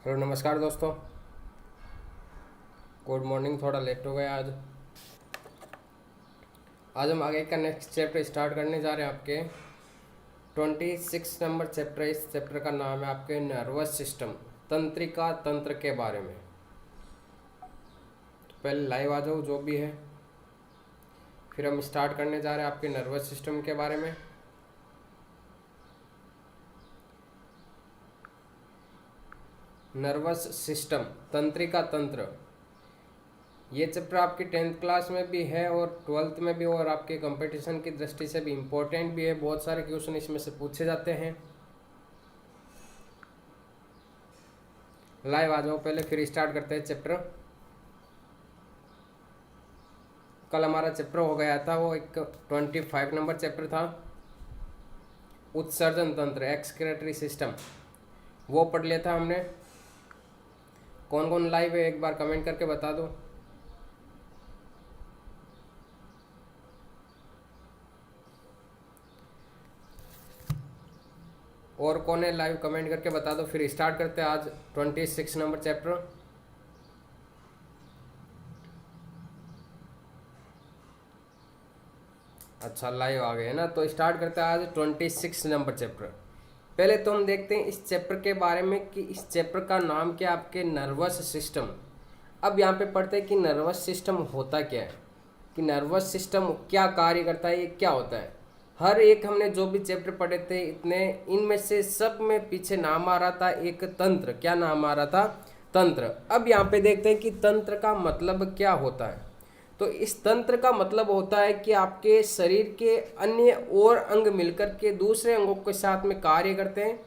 Hello नमस्कार दोस्तों। Good morning. थोड़ा लेट हो गया आज हम आगे का नेक्स्ट चैप्टर स्टार्ट करने जा रहे हैं। आपके 26 नंबर चैप्टर है। इस चैप्टर का नाम है आपके नर्वस सिस्टम, तंत्रिका तंत्र के बारे में। तो पहले लाइव आ जाओ जो भी है, फिर हम स्टार्ट करने जा रहे हैं आपके नर्वस सिस्टम के बारे में। नर्वस सिस्टम, तंत्रिका तंत्र, ये चैप्टर आपकी 10th क्लास में भी है और 12th में भी, और आपके कंपटीशन की दृष्टि से भी इम्पोर्टेंट भी है। बहुत सारे क्वेश्चन इसमें से पूछे जाते हैं। लाइव आ जाओ पहले, फिर स्टार्ट करते हैं चैप्टर। कल हमारा चैप्टर हो गया था, वो एक 25 नंबर चैप्टर था, उत्सर्जन तंत्र, एक्सक्रेटरी सिस्टम, वो पढ़ लिया था हमने। कौन कौन लाइव है एक बार कमेंट करके बता दो। और कौन है लाइव, कमेंट करके बता दो। फिर स्टार्ट करते हैं आज 26 नंबर चैप्टर। अच्छा लाइव आ गए ना, तो स्टार्ट करते हैं आज 26 नंबर चैप्टर। पहले तो हम देखते हैं इस चैप्टर के बारे में कि इस चैप्टर का नाम क्या, आपके नर्वस सिस्टम। अब यहाँ पे पढ़ते हैं कि नर्वस सिस्टम होता क्या है, कि नर्वस सिस्टम क्या कार्य करता है, ये क्या होता है। हर एक हमने जो भी चैप्टर पढ़े थे इतने, इनमें से सब में पीछे नाम आ रहा था एक तंत्र। क्या नाम आ रहा था? तंत्र। अब यहाँ पे देखते हैं कि तंत्र का मतलब क्या होता है। तो इस तंत्र का मतलब होता है कि आपके शरीर के अन्य और अंग मिलकर के दूसरे अंगों के साथ में कार्य करते हैं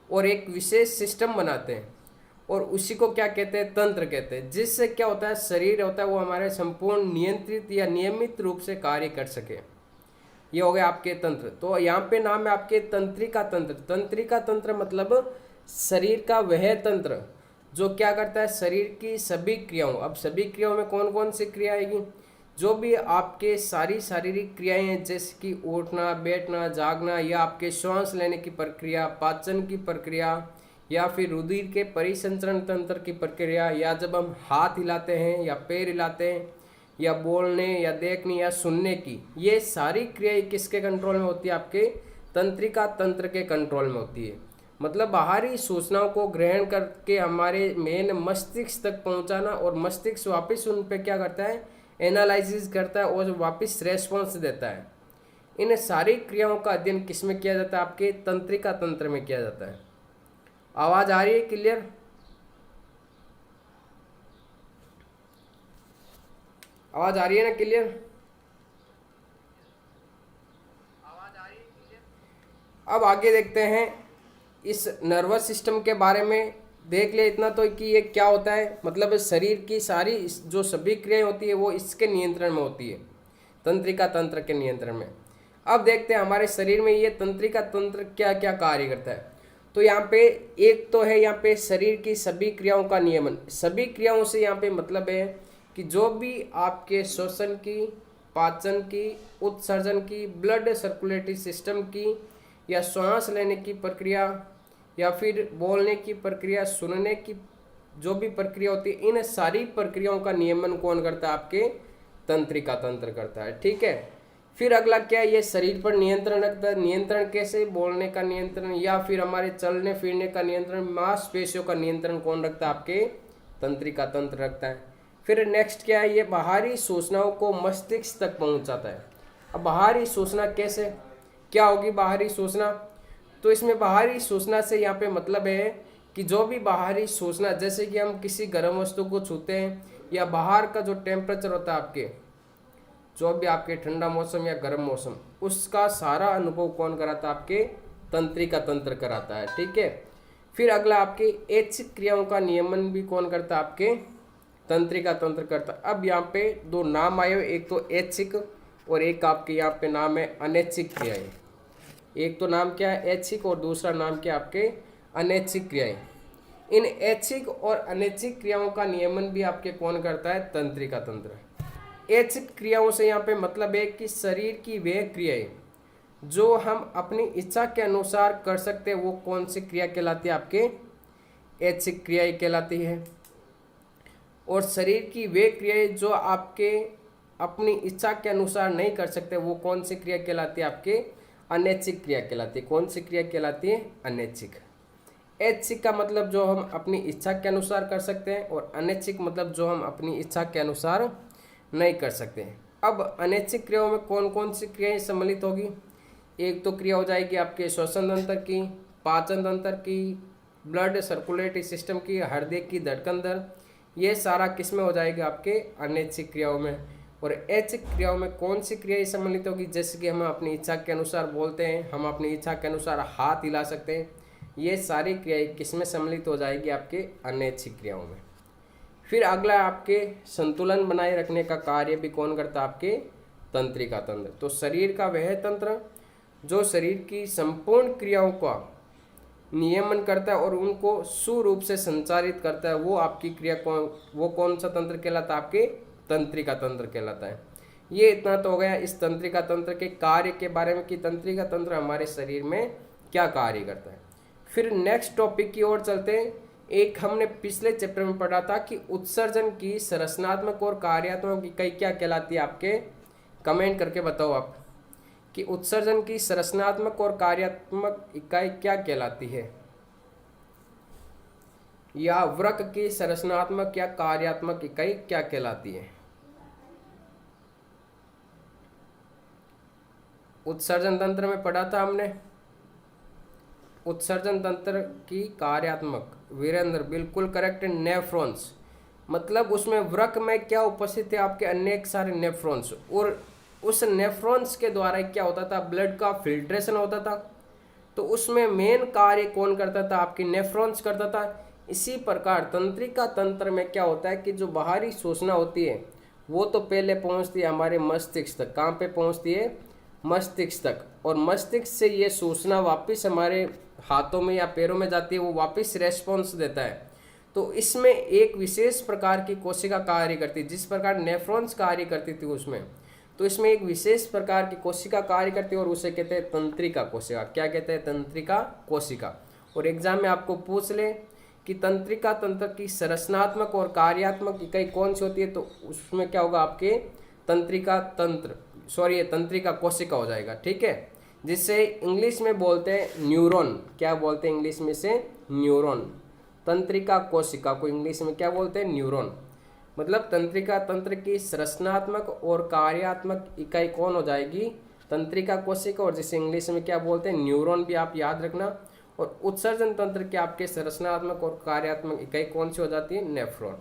और एक विशेष सिस्टम बनाते हैं, और उसी को क्या कहते हैं? तंत्र कहते हैं। जिससे क्या होता है, शरीर होता है वो हमारे संपूर्ण नियंत्रित या नियमित रूप से कार्य कर सके। ये हो गया आपके तंत्र। तो यहाँ पे नाम है आपके तंत्रिका तंत्र। तंत्रिका तंत्र मतलब शरीर का वह तंत्र जो क्या करता है, शरीर की सभी क्रियाओं। अब सभी क्रियाओं में कौन कौन सी क्रिया आएगी? जो भी आपके सारी शारीरिक क्रियाएं हैं, जैसे कि उठना, बैठना, जागना, या आपके श्वास लेने की प्रक्रिया, पाचन की प्रक्रिया, या फिर रुधिर के परिसंचरण तंत्र की प्रक्रिया, या जब हम हाथ हिलाते हैं या पैर हिलाते हैं, या बोलने या देखने या सुनने की, ये सारी क्रियाएं किसके कंट्रोल में होती है? आपके तंत्रिका तंत्र के कंट्रोल में होती है। मतलब बाहरी सूचनाओं को ग्रहण करके हमारे मेन मस्तिष्क तक पहुंचाना, और मस्तिष्क वापस उन पे क्या करता है, एनालिसिस करता है और वापस रेस्पॉन्स देता है। इन सारी क्रियाओं का अध्ययन किस में किया जाता है? आपके तंत्रिका तंत्र में किया जाता है। आवाज आ रही है क्लियर? आवाज आ रही है ना क्लियर? अब आगे देखते हैं इस नर्वस सिस्टम के बारे में। देख ले इतना तो कि ये क्या होता है, मतलब शरीर की सारी जो सभी क्रियाएं होती है वो इसके नियंत्रण में होती है, तंत्रिका तंत्र के नियंत्रण में। अब देखते हैं हमारे शरीर में ये तंत्रिका तंत्र क्या क्या कार्य करता है। तो यहाँ पे एक तो है यहाँ पे शरीर की सभी क्रियाओं का नियमन। सभी क्रियाओं से यहाँ पे मतलब है कि जो भी आपके श्वसन की, पाचन की, उत्सर्जन की, ब्लड सर्कुलेटरी सिस्टम की, या सांस लेने की प्रक्रिया, या फिर बोलने की प्रक्रिया, सुनने की जो भी प्रक्रिया होती है, इन सारी प्रक्रियाओं का नियमन कौन करता है? आपके तंत्रिका तंत्र करता है। ठीक है। फिर अगला क्या है, ये शरीर पर नियंत्रण रखता है। नियंत्रण कैसे? बोलने का नियंत्रण, या फिर हमारे चलने फिरने का नियंत्रण, मांसपेशियों का नियंत्रण कौन रखता है? आपके तंत्रिका तंत्र रखता है। फिर नेक्स्ट क्या है, ये बाहरी सूचनाओं को मस्तिष्क तक पहुंचाता है। अब बाहरी सूचना कैसे, क्या होगी बाहरी सूचना? तो इसमें बाहरी सूचना से यहाँ पे मतलब है कि जो भी बाहरी सूचना, जैसे कि हम किसी गर्म वस्तु को छूते हैं, या बाहर का जो टेम्परेचर होता है आपके, जो भी आपके ठंडा मौसम या गर्म मौसम, उसका सारा अनुभव कौन कराता है? आपके तंत्रिका तंत्र कराता है। ठीक है। फिर अगला आपके ऐच्छिक क्रियाओं का नियमन भी कौन करता है? आपके तंत्रिका तंत्र करता है। अब यहाँ पे दो नाम आए हुए, एक तो ऐच्छिक और एक आपके यहाँ पे नाम है अनैच्छिक क्रियाएं। एक तो नाम क्या है, ऐच्छिक, और दूसरा नाम क्या आपके अनैच्छिक क्रियाएं। इन ऐच्छिक और अनैच्छिक क्रियाओं का नियमन भी आपके कौन करता है? तंत्रिका तंत्र। ऐच्छिक क्रियाओं से यहाँ पे मतलब है कि शरीर की वे क्रियाएं जो हम अपनी इच्छा के अनुसार कर सकते हैं, वो कौन सी क्रिया कहलाती है? आपके ऐच्छिक क्रियाएं कहलाती है। और शरीर की वे क्रियाएं जो आपके अपनी इच्छा के अनुसार नहीं कर सकते वो कौन सी क्रिया कहलाती है? आपके अनैच्छिक क्रिया कहलाती है। कौन सी क्रिया कहलाती है? अनैच्छिक। ऐच्छिक का मतलब जो हम अपनी इच्छा के अनुसार कर सकते हैं, और अनैच्छिक मतलब जो हम अपनी इच्छा के अनुसार नहीं कर सकते हैं। अब अनैच्छिक क्रियाओं में कौन कौन सी क्रियाएं सम्मिलित होगी? एक तो क्रिया हो जाएगी आपके श्वसन तंत्र की, पाचन तंत्र की, ब्लड सर्कुलेटरी सिस्टम की, हृदय की धड़कन दर, ये सारा किस में हो जाएगा? आपके अनैच्छिक क्रियाओं में। और ऐच्छिक क्रियाओं में कौन सी क्रियाएं सम्मिलित होगी? जैसे कि हम अपनी इच्छा के अनुसार बोलते हैं, हम अपनी इच्छा के अनुसार हाथ हिला सकते हैं, ये सारी क्रियाएं किस में सम्मिलित हो जाएगी? आपके अनैच्छिक क्रियाओं में। फिर अगला आपके संतुलन बनाए रखने का कार्य भी कौन करता है? आपके तंत्रिका तंत्र। तो शरीर का वह तंत्र जो शरीर की संपूर्ण क्रियाओं का नियमन करता है और उनको सुरूप से संचालित करता है, वो आपकी क्रिया वो कौन सा तंत्र कहलाता है? आपके तंत्रिका तंत्र कहलाता है। ये इतना तो हो गया इस तंत्रिका तंत्र के कार्य के बारे में कि तंत्रिका तंत्र हमारे शरीर में क्या कार्य करता है। फिर नेक्स्ट टॉपिक की ओर चलते हैं। एक हमने पिछले चैप्टर में पढ़ा था कि उत्सर्जन की संरचनात्मक और कार्यात्मक इकाई क्या कहलाती है? आपके कमेंट करके बताओ आप कि उत्सर्जन की संरचनात्मक और कार्यात्मक इकाई क्या कहलाती है, या वृक्क की संरचनात्मक या कार्यात्मक इकाई क्या कहलाती है? उत्सर्जन तंत्र में पढ़ा था हमने। उत्सर्जन तंत्र की कार्यात्मक, वीरेंद्र बिल्कुल करेक्ट, नेफ्रॉन्स। मतलब उसमें वृक्क में क्या उपस्थित है? आपके अनेक सारे नेफ्रॉन्स, और उस नेफ्रॉन्स के द्वारा क्या होता था? ब्लड का फिल्ट्रेशन होता था। तो उसमें मेन कार्य कौन करता था? आपके नेफ्रॉन्स करता था। इसी प्रकार तंत्रिका तंत्र में क्या होता है कि जो बाहरी सूचना होती है वो तो पहले पहुंचती है हमारे मस्तिष्क तक। कहाँ पे पहुंचती है? मस्तिष्क तक। और मस्तिष्क से ये सूचना वापस हमारे हाथों में या पैरों में जाती है, वो वापस रेस्पॉन्स देता है। तो इसमें एक विशेष प्रकार की कोशिका कार्य करती है, जिस प्रकार नेफ्रॉन्स कार्य करती थी उसमें, तो इसमें एक विशेष प्रकार की कोशिका कार्य करती है और उसे कहते हैं तंत्रिका कोशिका। क्या कहते हैं? तंत्रिका कोशिका। और एग्जाम में आपको पूछ ले कि तंत्रिका तंत्र की संरचनात्मक और कार्यात्मक इकाई कौन सी होती है, तो उसमें क्या होगा? आपके तंत्रिका तंत्र, सॉरी तंत्रिका कोशिका हो जाएगा। ठीक है, जिससे इंग्लिश में बोलते हैं न्यूरॉन। क्या बोलते हैं इंग्लिश में? से न्यूरॉन। तंत्रिका कोशिका को इंग्लिश में क्या बोलते हैं? न्यूरॉन। मतलब तंत्रिका तंत्र की संरचनात्मक और कार्यात्मक इकाई कौन हो जाएगी? तंत्रिका कोशिका, और जिसे इंग्लिश में क्या बोलते हैं? न्यूरॉन भी आप याद रखना। और उत्सर्जन तंत्र के आपके संरचनात्मक और कार्यात्मक इकाई कौन सी हो जाती है? नेफ्रॉन।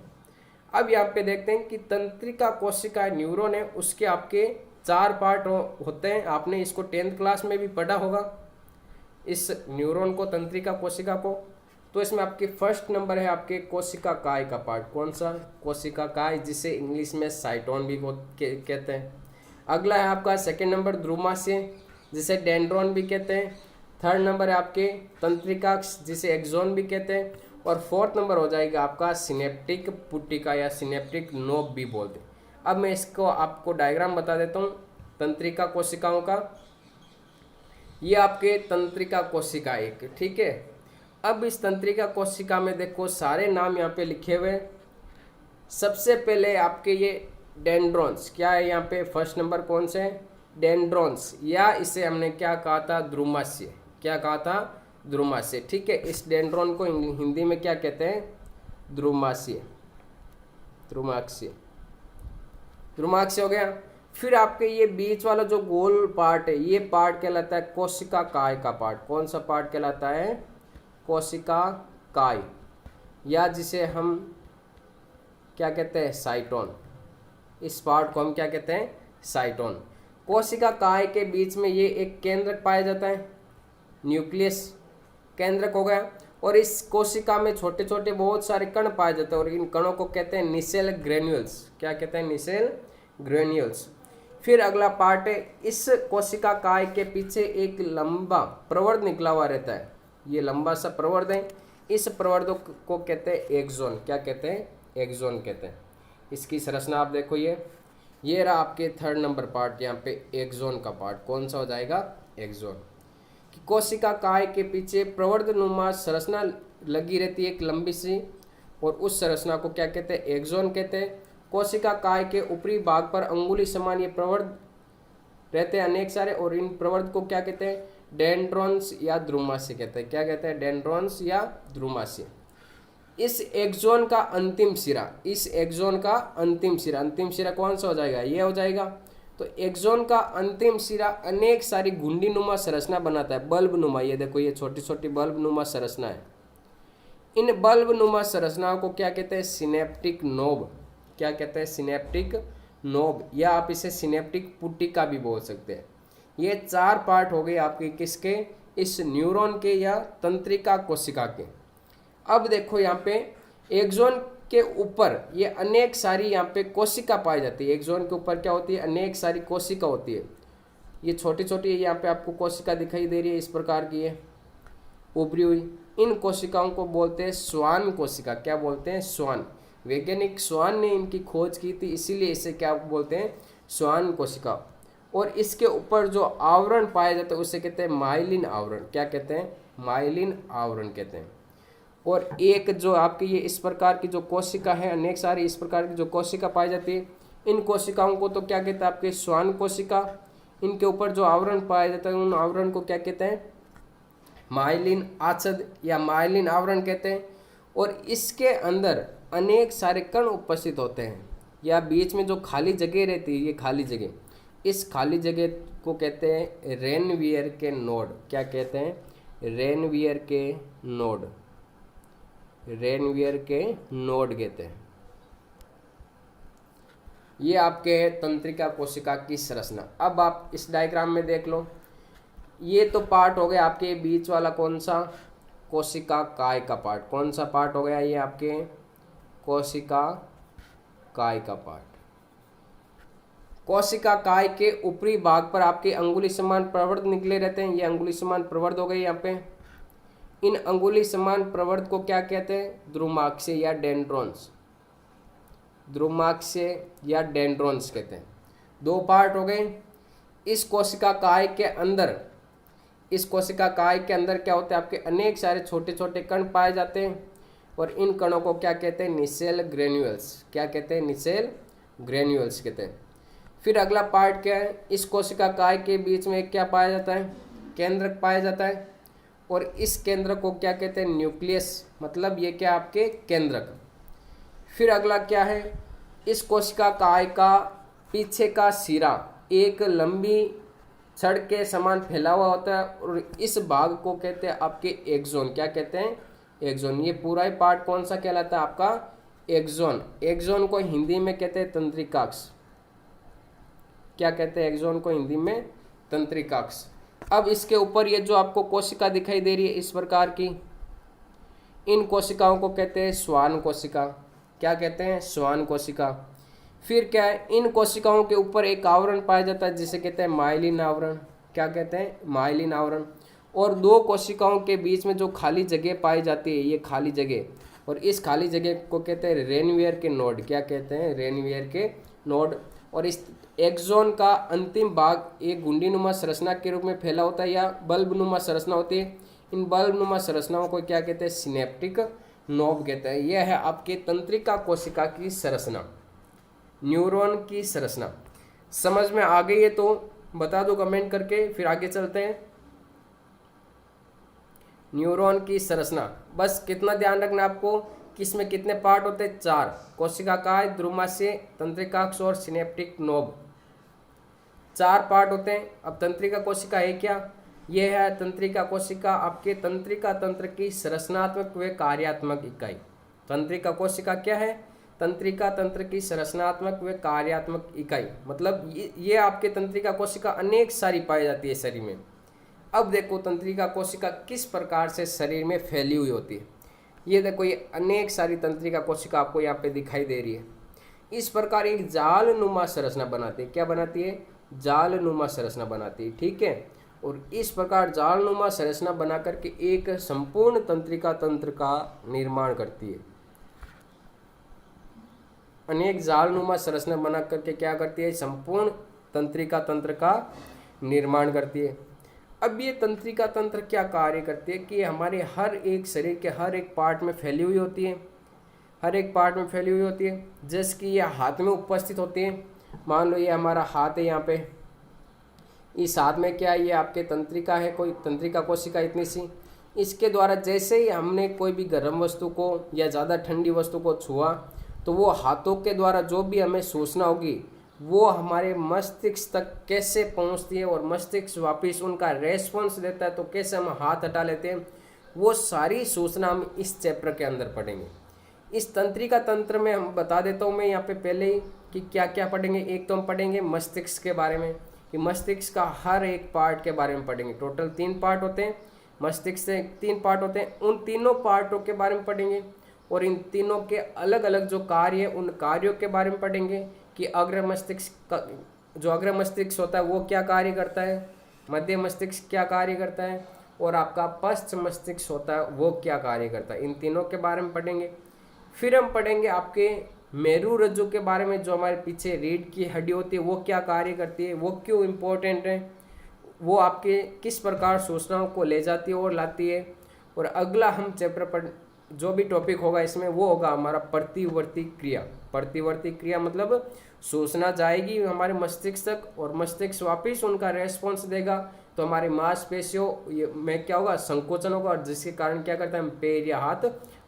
अब यहाँ पे देखते हैं कि तंत्रिका कोशिका न्यूरॉन है, उसके आपके 4 पार्ट होते हैं। आपने इसको 10th क्लास में भी पढ़ा होगा, इस न्यूरॉन को, तंत्रिका कोशिका को। तो इसमें आपके फर्स्ट नंबर है आपके कोशिका काय का पार्ट। कौन सा? कोशिका काय, जिसे इंग्लिश में साइटोन भी कहते हैं। अगला है आपका सेकेंड नंबर ध्रुमाशय, जिसे डेंड्रॉन भी कहते हैं। थर्ड नंबर है आपके तंत्रिकाक्ष, जिसे एक्सोन भी कहते हैं। और फोर्थ नंबर हो जाएगा आपका सिनेप्टिक पुट्टिका या सिनेप्टिक नोब भी बोलते हैं। अब मैं इसको आपको डायग्राम बता देता हूँ तंत्रिका कोशिकाओं का। ये आपके तंत्रिका कोशिका एक, ठीक है। अब इस तंत्रिका कोशिका में देखो सारे नाम यहाँ पे लिखे हुए। सबसे पहले आपके ये डेंड्रॉन्स, क्या है यहाँ पे फर्स्ट नंबर कौन से? डेंड्रॉन्स, या इसे हमने क्या कहा था? ध्रुमाशय। क्या कहा था? ध्रुमाशय। ठीक है, इस डेंड्रॉन को हिंदी में क्या कहते हैं? ध्रुमाशय। ध्रुमाशय, ध्रुमाशय हो गया। फिर आपके ये बीच वाला जो गोल पार्ट है, ये पार्ट कहलाता है कोशिका काय का पार्ट। कौन सा पार्ट कहलाता है? कोशिका काय, या जिसे हम क्या कहते हैं? साइटोन। इस पार्ट को हम क्या कहते हैं? साइटोन। कोशिका काय के बीच में ये एक केंद्रक पाया जाता है, न्यूक्लियस केंद्रक हो गया। और इस कोशिका में छोटे छोटे बहुत सारे कण पाए जाते हैं और इन कणों को कहते हैं निसेल ग्रेन्यूल्स। क्या कहते हैं? निसेल ग्रेन्यूल्स। फिर अगला पार्ट है, इस कोशिका काय के पीछे एक लंबा प्रवर्ध निकला हुआ रहता है। ये लंबा सा प्रवर्ध है, इस प्रवर्ध को कहते हैं एक्सोन। क्या कहते हैं? एक्सोन कहते हैं। इसकी संरचना आप देखो, ये रहा आपके थर्ड नंबर पार्ट, यहाँ पे एक्सोन का पार्ट। कौन सा हो जाएगा? एक्सोन। कोशिका काय के पीछे प्रवर्धनुमा संरचना लगी रहती है एक लंबी सी, और उस संरचना को क्या कहते हैं, एक्सोन कहते हैं। कोशिका काय के ऊपरी भाग पर अंगुली समान ये प्रवर्ध रहते हैं अनेक सारे, और इन प्रवर्ध को क्या कहते हैं, डेंड्रॉन्स या ध्रुमाशय कहते हैं। क्या कहते हैं, डेंड्रॉन्स या ध्रुमाशय। इस एक्सोन का अंतिम सिरा, इस एक्सोन का अंतिम सिरा कौन सा हो जाएगा, ये हो जाएगा। तो एक्सोन का अंतिम सिरा अनेक सारी घुंडी नुमा संरचना बनाता है, बल्ब नुमा। ये देखो, ये छोटी छोटी बल्ब नुमा संरचना है। इन बल्ब नुमा संरचनाओं को क्या कहते हैं, सिनेप्टिक नोब। क्या कहते हैं, सिनेप्टिक नोब, या आप इसे सिनेप्टिक पुट्टिका भी बोल सकते हैं। ये 4 पार्ट हो गए आपके किसके, इस न्यूरॉन के या तंत्रिका कोशिका के। अब देखो यहाँ पे एक्सोन के ऊपर ये अनेक सारी यहाँ पे कोशिका पाई जाती है। एक्सोन के ऊपर क्या होती है, अनेक सारी कोशिका होती है। ये छोटी छोटी यहाँ पे आपको कोशिका दिखाई दे रही है, इस प्रकार की है उभरी हुई। इन कोशिकाओं को बोलते हैं स्वान कोशिका। क्या बोलते हैं, स्वान। वैज्ञानिक स्वान ने इनकी खोज की थी, इसीलिए इसे क्या बोलते हैं, स्वान कोशिका। और इसके ऊपर जो आवरण पाया जाता है उसे कहते हैं माइलिन आवरण। क्या कहते हैं, माइलिन आवरण कहते हैं। और एक जो आपकी ये इस प्रकार की जो कोशिका है, अनेक सारी इस प्रकार की जो कोशिका पाई जाती है, इन कोशिकाओं को तो क्या कहते हैं, आपके स्वान कोशिका। इनके ऊपर जो आवरण पाया जाता है उन आवरण को क्या कहते हैं, माइलिन आच्छद या माइलिन आवरण कहते हैं। और इसके अंदर अनेक सारे कण उपस्थित होते हैं, या बीच में जो खाली जगह रहती है, ये खाली जगह, इस खाली जगह को कहते हैं रेनवियर के नोड। क्या कहते हैं, रेनवियर के नोड, रेनवियर के नोड कहते हैं। ये आपके तंत्रिका कोशिका की संरचना। अब आप इस डायग्राम में देख लो, ये तो पार्ट हो गया आपके बीच वाला, कौन सा, कोशिका काय का पार्ट। कौन सा पार्ट हो गया, ये आपके कोशिका काय का पार्ट। कोशिका काय के ऊपरी भाग पर आपके अंगुली समान प्रवर्ध निकले रहते हैं। ये अंगुली समान प्रवर्ध हो गए यहाँ पे। इन अंगुली समान प्रवर्ध को क्या कहते हैं, ध्रुमाक्षय या डेंड्रॉन्स। ध्रुमाक्षय या डेंड्रॉन्स कहते हैं। 2 पार्ट हो गए। इस कोशिका काय के अंदर, इस कोशिका काय के अंदर क्या होते हैं, आपके अनेक सारे छोटे छोटे कण पाए जाते हैं, और इन कणों को क्या कहते हैं, निसेल ग्रेन्यूल्स। क्या कहते हैं, निसेल ग्रेन्यूल्स कहते हैं। फिर अगला पार्ट क्या है, इस कोशिका काय के बीच में क्या पाया जाता है, केंद्रक पाया जाता है, और इस केंद्र को क्या कहते हैं, न्यूक्लियस। मतलब ये क्या, आपके केंद्रक। फिर अगला क्या है, इस कोशिका काय का पीछे का सिरा एक लंबी छड़ के समान फैला हुआ होता है, और इस भाग को कहते हैं आपके एक्सोन। क्या कहते हैं, एक्सोन। ये पूरा ही पार्ट कौन सा कहलाता है, आपका एक्सोन। एक्सोन को हिंदी में कहते हैं तंत्रिकाक्ष। क्या कहते हैं, एक्सोन को हिंदी में तंत्रिकाक्ष। अब इसके ऊपर ये जो आपको कोशिका दिखाई दे रही है इस प्रकार की, इन कोशिकाओं को कहते हैं स्वान कोशिका। क्या कहते हैं, स्वान कोशिका। फिर क्या है, इन कोशिकाओं के ऊपर एक आवरण पाया जाता है जिसे कहते हैं माइलिन आवरण। क्या कहते हैं, माइलिन आवरण। और 2 कोशिकाओं के बीच में जो खाली जगह पाई जाती है, ये खाली जगह, और इस खाली जगह को कहते हैं रेनवियर के नोड। क्या कहते हैं, रेनवियर के नोड। और इस एक्सोन का अंतिम भाग एक गुंडीनुमा संरचना के रूप में फैला होता है, या बल्बनुमा संरचना होती है। इन बल्बनुमा संरचनाओं को क्या कहते हैं, सिनेप्टिक नोब कहते हैं। यह है आपके तंत्रिका कोशिका की संरचना, न्यूरॉन की संरचना। समझ में आ गई है तो बता दो कमेंट करके, फिर आगे चलते हैं। न्यूरॉन की संरचना, बस कितना ध्यान रखना आपको कि इसमें कितने पार्ट होते हैं, 4। कोशिका काय, ध्रुमाशय, तंत्रिकाक्ष और सिनेप्टिक नोब। 4 पार्ट होते हैं। अब तंत्रिका कोशिका है क्या, यह है तंत्रिका कोशिका, आपके तंत्रिका तंत्र की संरचनात्मक व कार्यात्मक इकाई। तंत्रिका कोशिका क्या है, तंत्रिका तंत्र की संरचनात्मक व कार्यात्मक इकाई। मतलब ये आपके तंत्रिका कोशिका अनेक सारी पाई जाती है शरीर में। अब देखो तंत्रिका कोशिका किस प्रकार से शरीर में फैली हुई होती है। ये देखो, ये अनेक सारी तंत्रिका कोशिका आपको यहाँ पे दिखाई दे रही है। इस प्रकार एक जाल नुमा संरचना बनाती है। क्या बनाती है, जाल नुमा संरचना बनाती है, ठीक है। और इस प्रकार जाल नुमा संरचना बना करके एक संपूर्ण तंत्रिका तंत्र का निर्माण करती है। अनेक जाल नुमा संरचना बना करके क्या करती है, संपूर्ण तंत्रिका तंत्र का निर्माण करती है। अब ये तंत्रिका तंत्र क्या कार्य करती है कि हमारे हर एक शरीर के हर एक पार्ट में फैली हुई होती है, हर एक पार्ट में फैली हुई होती है। जैसे कि ये हाथ में उपस्थित होती है। मान लो ये हमारा हाथ है, यहाँ पे इस हाथ में क्या है, ये आपके तंत्रिका है, कोई तंत्रिका कोशिका इतनी सी। इसके द्वारा जैसे ही हमने कोई भी गर्म वस्तु को या ज़्यादा ठंडी वस्तु को छुआ, तो वो हाथों के द्वारा जो भी हमें सूचना होगी वो हमारे मस्तिष्क तक कैसे पहुंचती है और मस्तिष्क वापस उनका रेस्पॉन्स देता है, तो कैसे हम हाथ हटा लेते हैं, वो सारी सूचना हम इस चैप्टर के अंदर पढ़ेंगे। इस तंत्रिका तंत्र में हम बता देता हूँ मैं यहाँ पे पहले ही कि क्या क्या पढ़ेंगे। एक तो हम पढ़ेंगे मस्तिष्क के बारे में, कि मस्तिष्क का हर एक पार्ट के बारे में पढ़ेंगे। टोटल 3 पार्ट होते हैं, मस्तिष्क से 3 पार्ट होते हैं, उन तीनों पार्टों के बारे में पढ़ेंगे। और इन तीनों के अलग अलग जो कार्य है उन कार्यों के बारे में पढ़ेंगे कि अग्र मस्तिष्क का जो अग्र मस्तिष्क होता है वो क्या कार्य करता है, मध्य मस्तिष्क क्या कार्य करता है, और आपका पश्च मस्तिष्क होता है वो क्या कार्य करता है। इन तीनों के बारे में पढ़ेंगे। फिर हम पढ़ेंगे आपके मेरू रज्जु के बारे में, जो हमारे पीछे रीढ़ की हड्डी होती है वो क्या कार्य करती है, वो क्यों इम्पोर्टेंट है, वो आपके किस प्रकार सूचनाओं को ले जाती है और लाती है। और अगला हम चैप्टर पर जो भी टॉपिक होगा इसमें वो होगा हमारा प्रतिवर्ती क्रिया। प्रतिवर्ती क्रिया मतलब सूचना जाएगी हमारे मस्तिष्क तक और मस्तिष्क वापिस उनका रेस्पॉन्स देगा, तो हमारी मांसपेशियों में क्या होगा, संकोचन होगा, और जिसके कारण क्या करता है हम पैर या हाथ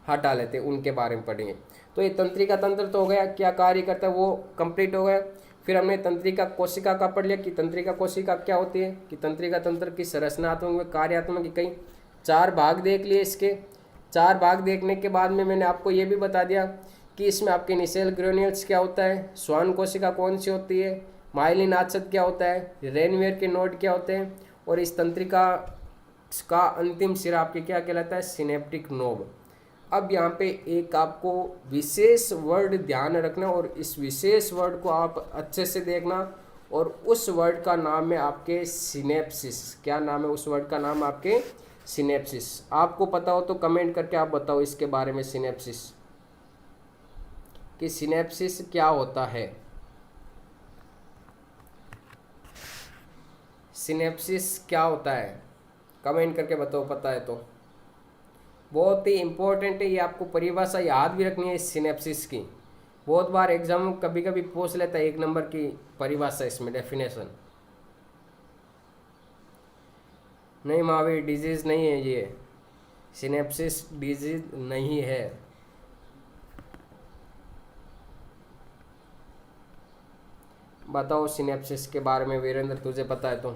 हटा लेते हैं, उनके बारे में पढ़ेंगे। तो ये तंत्रिका तंत्र तो हो गया, क्या कार्य करता है वो कंप्लीट हो गया। फिर हमने तंत्रिका कोशिका का पढ़ लिया कि तंत्रिका कोशिका क्या होती है, कि तंत्रिका तंत्र की संरचनात्मक कार्यात्मक की कई 4 भाग देख लिए। इसके 4 भाग देखने के बाद में मैंने आपको ये भी बता दिया कि इसमें आपके निसेल ग्रेन्यूल्स क्या होता है, श्वान कोशिका कौन सी होती है, माइलिन आच्छद क्या होता है, रेनवेयर के नोड क्या होते हैं, और इस तंत्रिका का अंतिम सिरा आपके क्या कहलाता है, सिनेप्टिक नोब। अब यहाँ पे एक आपको विशेष वर्ड ध्यान रखना और इस विशेष वर्ड को आप अच्छे से देखना, और उस वर्ड का नाम है आपके सिनेप्सिस। क्या नाम है उस वर्ड का नाम, आपके सिनेप्सिस। आपको पता हो तो कमेंट करके आप बताओ इसके बारे में, सिनेप्सिस कि सिनेप्सिस क्या होता है। सिनेप्सिस क्या होता है कमेंट करके बताओ, पता है तो। बहुत ही इम्पोर्टेंट है ये, आपको परिभाषा याद भी रखनी है इस सिनेप्सिस की। बहुत बार एग्जाम कभी कभी पूछ लेता है 1 नंबर की परिभाषा, इसमें डेफिनेशन। नहीं महावीर, डिजीज नहीं है ये, सिनेप्सिस डिजीज नहीं है। बताओ सिनेप्सिस के बारे में वीरेंद्र, तुझे पता है तो।